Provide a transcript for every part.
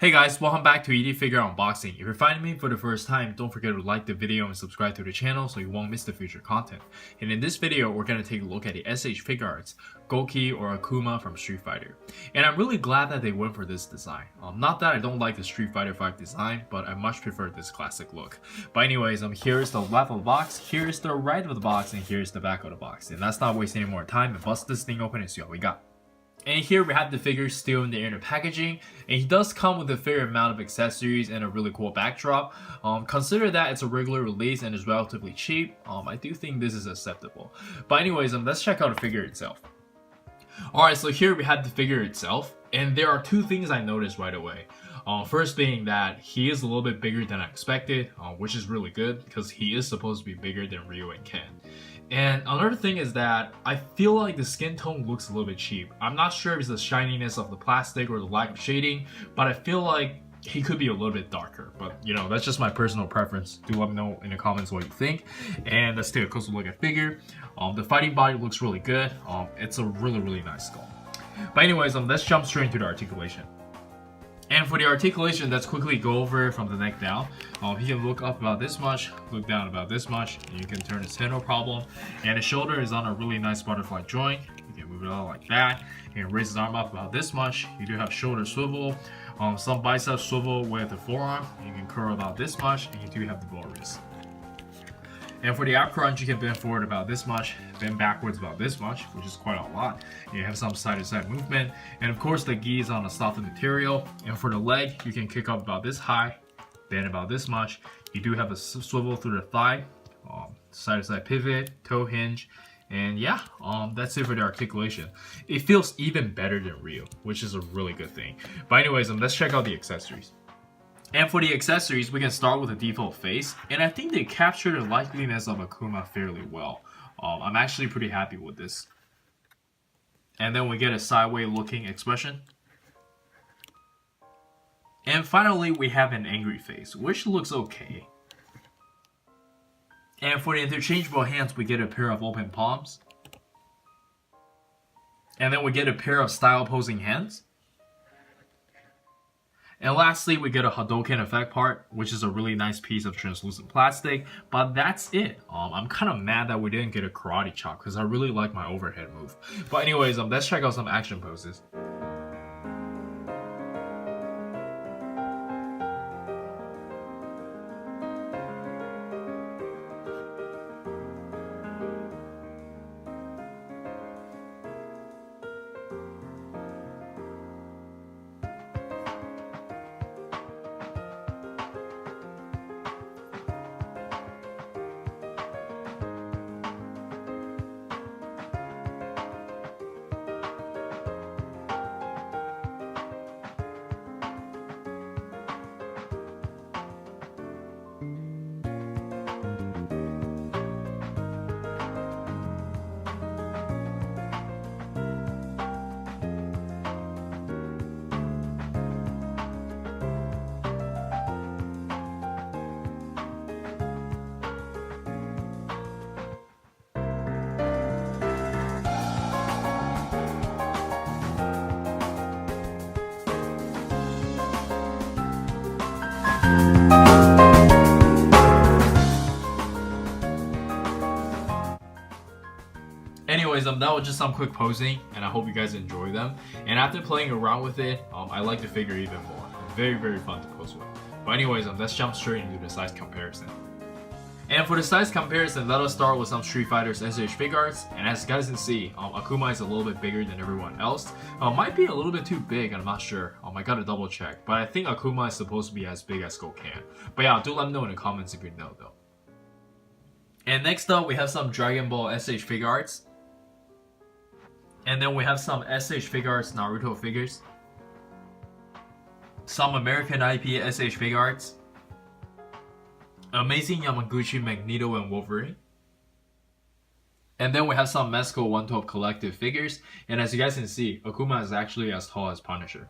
Hey guys, welcome back to Figure Unboxing. If you're finding me for the first time, don't forget to like the video and subscribe to the channel so you won't miss the future content. And in this video, we're going to take a look at the S.H.Figuarts Gouki or Akuma from Street Fighter. And I'm really glad that they went for this design. Not that I don't like the Street Fighter 5 design, but I much prefer this classic look. But anyways, here's the left of the box, here's the right of the box, and here's the back of the box. And let's not waste any more time and bust this thing open and see what we got. And here we have the figure still in the inner packaging, and he does come with a fair amount of accessories and a really cool backdrop. Consider that it's a regular release and is relatively cheap. I do think this is acceptable. But anyways, let's check out the figure itself. Alright, so here we have the figure itself, and there are two things I noticed right away. First being that he is a little bit bigger than I expected, which is really good because he is supposed to be bigger than Ryu and Ken. And another thing is that I feel like the skin tone looks a little bit cheap. I'm not sure if it's the shininess of the plastic or the lack of shading, but I feel like he could be a little bit darker. But you know, that's just my personal preference. Do let me know in the comments what you think. And let's take a closer look at figure. The fighting body looks really good. It's a really nice skull. But anyways, let's jump straight into the articulation. And for the articulation, let's quickly go over from the neck down. He can look up about this much, look down about this much, and you can turn his head no problem. And his shoulder is on a really nice butterfly joint. You can move it out like that. And raise his arm up about this much. You do have shoulder swivel, some bicep swivel with the forearm. You can curl about this much, and you do have the ball wrist. And for the ab crunch, you can bend forward about this much, bend backwards about this much, which is quite a lot. You have some side-to-side movement, and of course the gi is on a softer material. And for the leg, you can kick up about this high, bend about this much. You do have a swivel through the thigh, side-to-side pivot, toe hinge, and yeah, that's it for the articulation. It feels even better than Ryu, which is a really good thing. But anyways, let's check out the accessories. And for the accessories, we can start with the default face, and I think they capture the likeliness of Akuma fairly well. I'm actually pretty happy with this. And then we get a sideways looking expression. And finally, we have an angry face, which looks okay. And for the interchangeable hands, we get a pair of open palms. And then we get a pair of style posing hands. And lastly, we get a Hadouken effect part, which is a really nice piece of translucent plastic, but that's it. I'm kind of mad that we didn't get a karate chop because I really like my overhead move. But anyways, let's check out some action poses. Anyways, that was just some quick posing, and I hope you guys enjoy them. And after playing around with it, I like the figure even more. Very fun to pose with. But anyways, let's jump straight into the size comparison. And for the size comparison, let us start with some Street Fighter's S.H.Figuarts. And as you guys can see, Akuma is a little bit bigger than everyone else. Might be a little bit too big, I'm not sure. I gotta double check. But I think Akuma is supposed to be as big as Gouki. But yeah, do let me know in the comments if you know though. And next up, we have some Dragon Ball S.H.Figuarts. And then we have some S.H.Figuarts Naruto figures. Some American IP S.H.Figuarts. Amazing Yamaguchi, Magneto, and Wolverine. And then we have some Mesco 112 collective figures. And as you guys can see, Akuma is actually as tall as Punisher.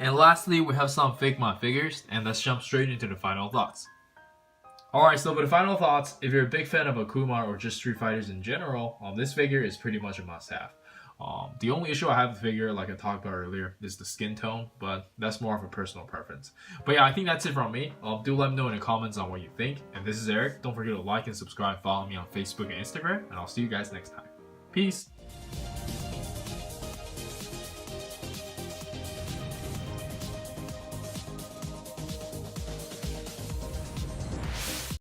And lastly, we have some Figma figures. And let's jump straight into the final thoughts. Alright, so for the final thoughts, if you're a big fan of Akuma or just Street Fighters in general, this figure is pretty much a must-have. The only issue I have with the figure, like I talked about earlier, is the skin tone, but that's more of a personal preference. But yeah, I think that's it from me. Do let me know in the comments on what you think. And this is Eric. Don't forget to like and subscribe, follow me on Facebook and Instagram, and I'll see you guys next time. Peace!